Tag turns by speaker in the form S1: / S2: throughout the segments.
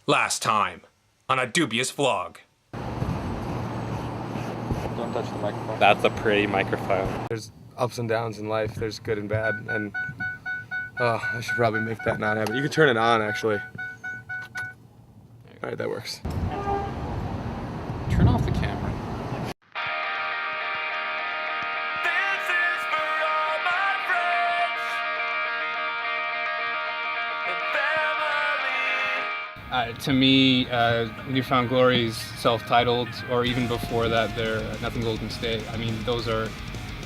S1: Last time, on a dubious vlog.
S2: Don't touch the microphone.
S3: That's a pretty microphone.
S4: There's ups and downs in life. There's good and bad, and I should probably make that not happen. You can turn it on, actually. All right, that works.
S3: Turn off the camera. To me, Newfound Glory is self-titled, or even before that, they're Nothing Gold Can Stay. I mean, those are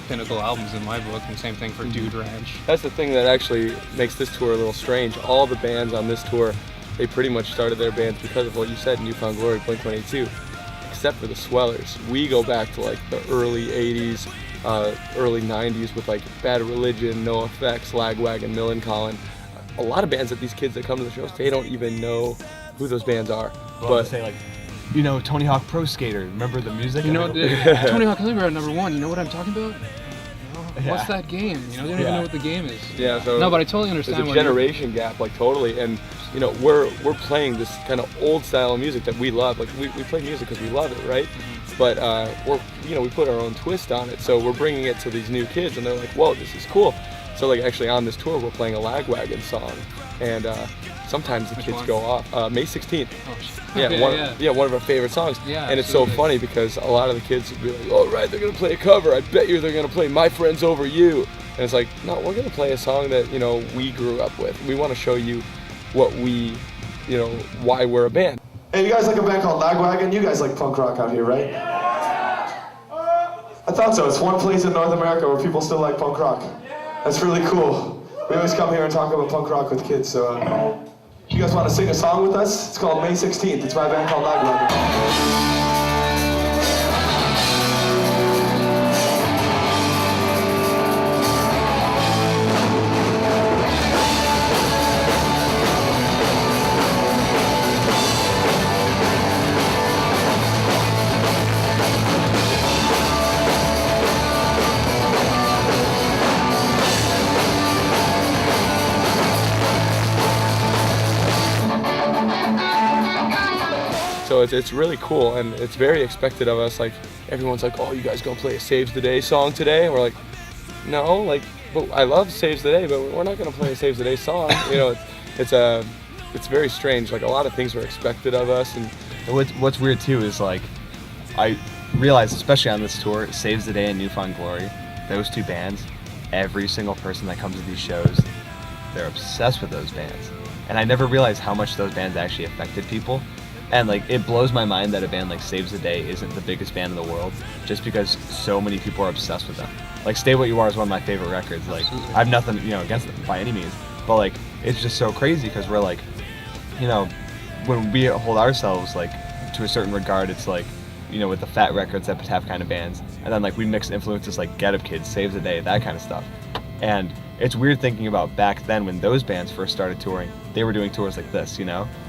S3: pinnacle albums in my book, and same thing for Dude Ranch.
S4: That's the thing that actually makes this tour a little strange. All the bands on this tour, they pretty much started their bands because of what you said, Newfound Glory, Blink-182, except for the Swellers. We go back to like the early 80s, early 90s with like Bad Religion, NoFX, Lagwagon, Millencolin. A lot of bands that these kids that come to the shows, they don't even know who those bands are.
S2: Well,
S4: but
S2: say like, you know, Tony Hawk Pro Skater. Remember the music?
S3: You know, Tony Hawk Hillbilly #1. You know what I'm talking about?
S2: Yeah.
S3: What's that game? You know, they don't even know what the game is.
S4: Yeah, so
S3: no, but I totally understand.
S4: There's a generation gap, like totally, and you know, we're playing this kind of old style music that we love. Like we play music because we love it, right? But we put our own twist on it. So we're bringing it to these new kids, and they're like, "Whoa, this is cool." So like actually on this tour, we're playing a Lagwagon song, and sometimes the kids go off. May 16th.
S3: Oh, shit.
S4: Yeah, one of our favorite songs.
S3: Yeah,
S4: and it's so
S3: absolutely.
S4: funny because a lot of the kids would be like, "Oh right, they're gonna play a cover. I bet you they're gonna play My Friends Over You." And it's like, no, we're gonna play a song that we grew up with. We want to show you what we, why we're a band.
S5: Hey, you guys like a band called Lagwagon? You guys like punk rock out here, right? I thought so. It's one place in North America where people still like punk rock. That's really cool. We always come here and talk about punk rock with kids, so you guys want to sing a song with us? It's called May 16th. It's by a band called Lagwagon.
S4: So it's really cool, and it's very expected of us. Like everyone's like, "Oh, you guys gonna play a Saves the Day song today?" And we're like, "No, like, but I love Saves the Day, but we're not gonna play a Saves the Day song." It's very strange. Like a lot of things are expected of us, and
S2: What's weird too is like, I realized, especially on this tour, Saves the Day and Newfound Glory, those two bands, every single person that comes to these shows, they're obsessed with those bands. And I never realized how much those bands actually affected people. And like, it blows my mind that a band like Saves the Day isn't the biggest band in the world, just because so many people are obsessed with them. Like, Stay What You Are is one of my favorite records. Like, I have nothing, against them by any means, but like, it's just so crazy because we're like, when we hold ourselves like to a certain regard, it's like, with the Fat Records, Epitaph kind of bands, and then like we mix influences like Get Up Kids, Saves the Day, that kind of stuff. And it's weird thinking about back then when those bands first started touring, they were doing tours like this,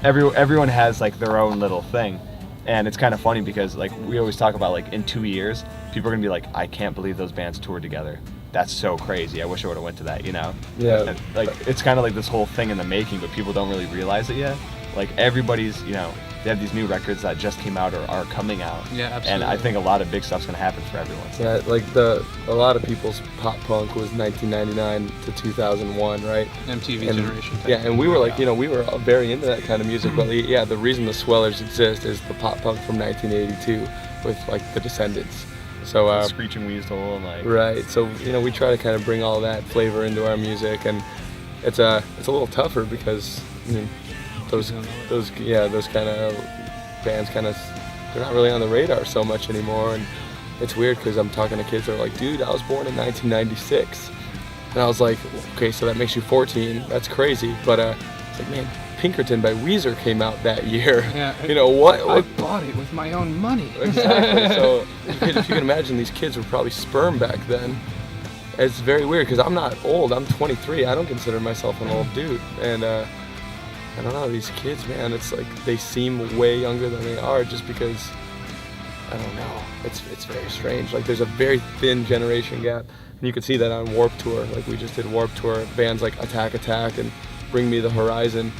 S2: Everyone has like their own little thing. And it's kind of funny because like we always talk about like in 2 years, people are gonna be like, I can't believe those bands toured together. That's so crazy. I wish I would have went to that,
S4: Yeah.
S2: And, like it's kind of like this whole thing in the making, but people don't really realize it yet. Like everybody's, they have these new records that just came out or are coming out.
S3: Yeah, absolutely.
S2: And I think a lot of big stuff's gonna happen for everyone. So.
S4: yeah, like a lot of people's pop punk was 1999 to 2001, right?
S3: MTV
S4: And,
S3: generation.
S4: yeah, and we were like, we were very into that kind of music. But yeah, the reason the Swellers exist is the pop punk from 1982 with like the Descendants. So
S2: Screeching Weasel and like.
S4: right. So we try to kind of bring all that flavor into our music, and it's a little tougher because those kind of bands they're not really on the radar so much anymore. And it's weird because I'm talking to kids that are like, "Dude, I was born in 1996," and I was like, "Okay, so that makes you 14. That's crazy." But it's like, man, Pinkerton by Weezer came out that year.
S3: Yeah,
S4: what?
S3: I bought it with my own money.
S4: Exactly. So if you can imagine, these kids were probably sperm back then. It's very weird because I'm not old. I'm 23. I don't consider myself an old dude. And I don't know, these kids, man, it's like they seem way younger than they are just because, I don't know, it's very strange. Like there's a very thin generation gap. And you can see that on Warped Tour. Like we just did Warped Tour, bands like Attack Attack and Bring Me the Horizon.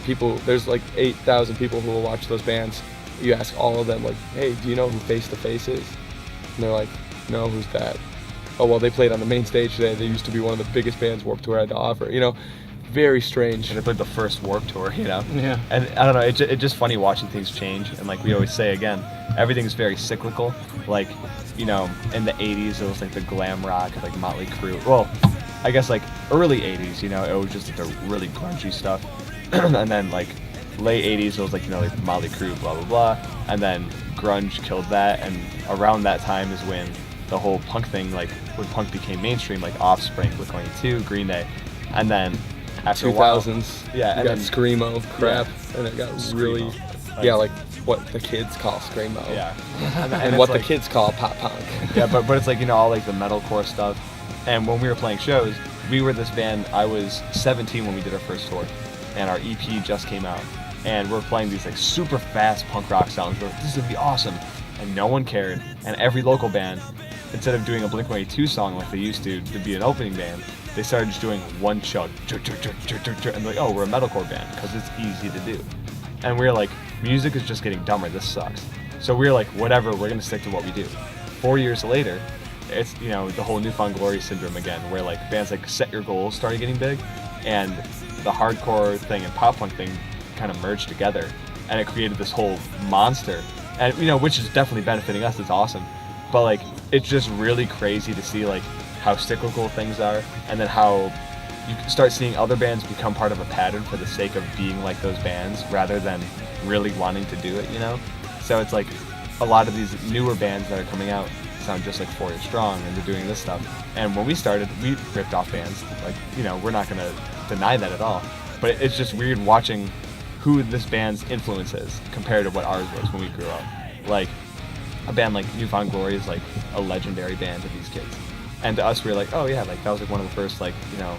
S4: there's like 8,000 people who will watch those bands. You ask all of them, like, hey, do you know who Face to Face is? And they're like, no, who's that? Oh, well, they played on the main stage today. They used to be one of the biggest bands Warped Tour had to offer. You know, very strange.
S2: And they played the first Warped Tour, you know?
S3: Yeah.
S2: And I don't know, it's just funny watching things change. And like we always say, again, everything's very cyclical. Like, you know, in the 80s, it was like the glam rock, like Motley Crue. Well, I guess like early 80s, you know, it was just like the really grungy stuff. And then like late 80s, it was like, you know, like Motley Crue, blah, blah, blah. And then grunge killed that. And around that time is when the whole punk thing, like when punk became mainstream, like Offspring, Blink-182, Green Day. And then after
S4: 2000s,
S2: yeah,
S4: you
S2: and
S4: got
S2: then,
S4: screamo crap, and it got really,
S2: Screamo.
S4: yeah, like what the kids call screamo,
S2: yeah,
S4: and
S2: it's
S4: what
S2: like,
S4: the kids call pop punk.
S2: yeah, but it's like, you know, all like the metalcore stuff. And when we were playing shows, we were this band. I was 17 when we did our first tour, and our EP just came out, and we're playing these like super fast punk rock songs. We're like, this is gonna be awesome, and no one cared. And every local band, instead of doing a Blink-182 song like they used to be an opening band, they started just doing one chug, and they're like, oh, we're a metalcore band because it's easy to do. And we were like, music is just getting dumber. This sucks. So we were like, whatever, we're gonna stick to what we do. 4 years later, it's, you know, the whole newfound glory syndrome again, where like bands like Set Your Goals started getting big, and the hardcore thing and pop punk thing kind of merged together, and it created this whole monster. And you know, which is definitely benefiting us. It's awesome, but like, it's just really crazy to see like how cyclical things are, and then how you can start seeing other bands become part of a pattern for the sake of being like those bands rather than really wanting to do it, you know? So it's like a lot of these newer bands that are coming out sound just like 4 Year Strong, and they're doing this stuff. And when we started, we ripped off bands. Like, you know, we're not gonna deny that at all. But it's just weird watching who this band's influence is compared to what ours was when we grew up. Like, a band like Newfound Glory is like a legendary band to these kids. And to us, we were like, oh yeah, like that was like one of the first, like, you know,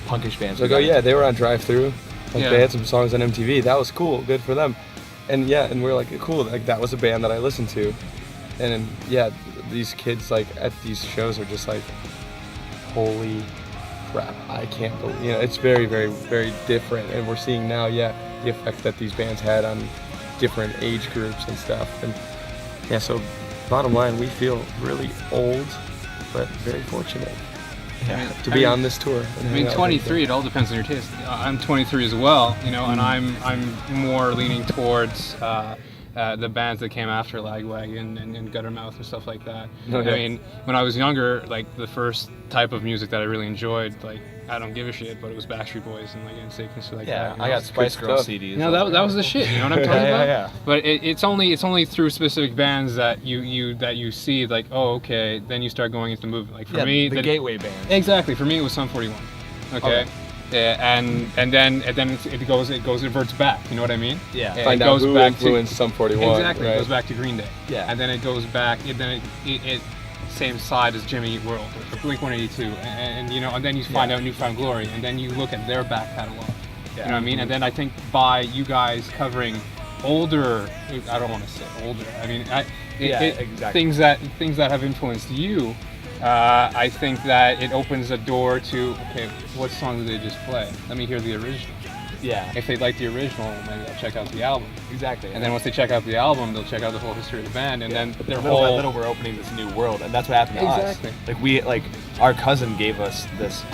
S2: punkish bands.
S4: Like, oh yeah, they were on Drive Thru. Like,
S3: Yeah.
S4: they had some songs on MTV. That was cool. Good for them. And yeah, and we're like, cool. Like, that was a band that I listened to. And then, yeah, these kids like at these shows are just like, holy crap! I can't believe. You know, it's very, very, very different. And we're seeing now, yeah, the effect that these bands had on different age groups and stuff. And yeah, so bottom line, we feel really old, but very fortunate to be on this tour.
S3: I mean, 23. It all depends on your taste. I'm 23 as well, you know, and I'm more leaning towards the bands that came after Lagwagon and Guttermouth and stuff like that.
S4: Okay.
S3: I mean, when I was younger, like the first type of music that I really enjoyed, like I don't give a shit, but it was Backstreet Boys and like NSYNC and stuff like
S2: Yeah,
S3: that. You
S2: I
S3: know?
S2: got Spice Girls
S4: stuff.
S2: CDs.
S3: You know, that was the shit. You know what I'm talking
S2: Yeah,
S3: about?
S2: yeah.
S3: But it's only through specific bands that you see like, oh, okay, then you start going into the movement. Like for
S2: Yeah,
S3: me,
S2: the gateway band.
S3: exactly. For me, it was Sum 41. Okay. Yeah, and then it reverts back. You know what I mean?
S2: Yeah.
S3: It
S4: Find out
S3: goes
S4: who
S3: back
S4: influenced Sum 41.
S3: exactly.
S4: Right?
S3: It goes back to Green Day.
S2: Yeah.
S3: And then it goes back. It same side as Jimmy Eat World or Blink-182, and you know, and then you find out Newfound Glory, and then you look at their back catalog. You know what I mean? And then I think by you guys covering older, I don't want to say older. I mean,
S2: exactly.
S3: things that have influenced you. I think that it opens a door to, okay, what song did they just play? Let me hear the original.
S2: Yeah.
S3: If they like the original, maybe they'll check out the album.
S2: Exactly.
S3: And then once they check out the album, they'll check out the whole history of the band, and then their
S2: little by
S3: whole
S2: little we're opening this new world, and that's what happened to
S3: Exactly.
S2: us. Like our cousin gave us this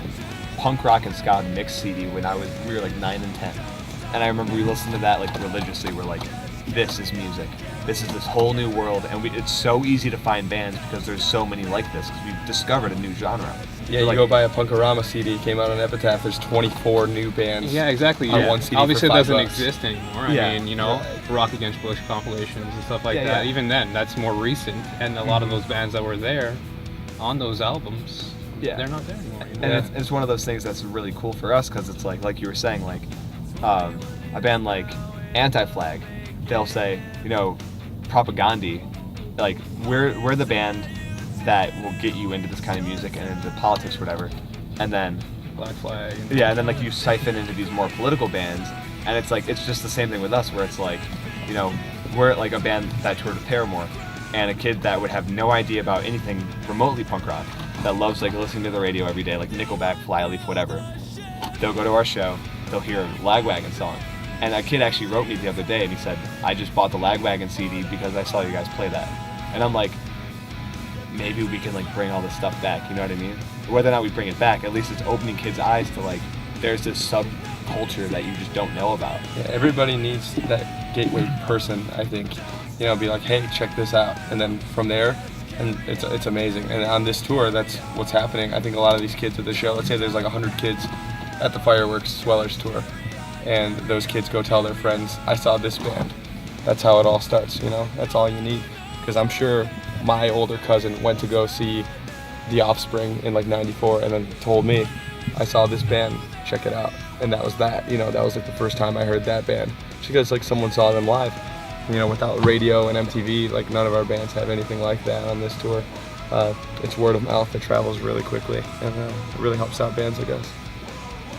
S2: punk rock and ska mix CD when we were like 9 and 10, and I remember we listened to that like religiously. We're like, this is music. This is this whole new world, and it's so easy to find bands because there's so many like this because we've discovered a new genre.
S4: Yeah, you go buy a Punkorama CD, came out on Epitaph, there's 24 new bands.
S3: Yeah, exactly.
S4: On
S3: Yeah.
S4: one CD
S3: Obviously,
S4: for
S3: it doesn't
S4: $5.
S3: exist anymore.
S2: Yeah.
S3: I mean, you know, Rock Against Bush compilations and stuff like
S2: Yeah,
S3: that.
S2: yeah.
S3: Even then, that's more recent, and a lot of those bands that were there on those albums, they're not there anymore. You know?
S2: And it's one of those things that's really cool for us because it's like you were saying, like a band like Anti-Flag, they'll say, you know, Propagandhi, like we're the band that will get you into this kind of music and into politics or whatever, and then
S3: Black Flag.
S2: and then like you siphon into these more political bands, and it's like it's just the same thing with us where it's like, you know, we're like a band that toured with Paramore, and a kid that would have no idea about anything remotely punk rock that loves like listening to the radio every day, like Nickelback, Flyleaf, whatever. They'll go to our show, they'll hear a Lagwagon song, And a kid actually wrote me the other day and he said, I just bought the Lagwagon CD because I saw you guys play that. And I'm like, maybe we can like bring all this stuff back, you know what I mean? Whether or not we bring it back, at least it's opening kids' eyes to like, there's this subculture that you just don't know about.
S4: Yeah, everybody needs that gateway person, I think. You know, be like, hey, check this out. And then from there, and it's amazing. And on this tour, that's what's happening. I think a lot of these kids at the show, let's say there's like 100 kids at the Fireworks Swellers tour. And those kids go tell their friends, I saw this band. That's how it all starts, you know? That's all you need. Because I'm sure my older cousin went to go see The Offspring in like '94 and then told me, I saw this band, check it out. And that was that, you know, that was like the first time I heard that band. Just because like someone saw them live. You know, without radio and MTV, like none of our bands have anything like that on this tour. It's word of mouth, it travels really quickly, and it really helps out bands, I guess.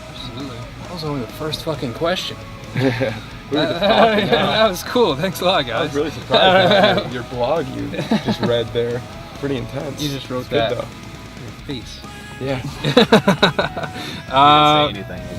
S3: Absolutely. That was only the first fucking question.
S4: We were just talking now.
S3: That was cool. Thanks a lot,
S4: I
S3: guys.
S4: was really surprised by your blog you just read there. Pretty intense.
S3: You just wrote
S4: It's good
S3: that.
S4: though.
S3: Your face.
S4: Yeah.
S2: He didn't say anything.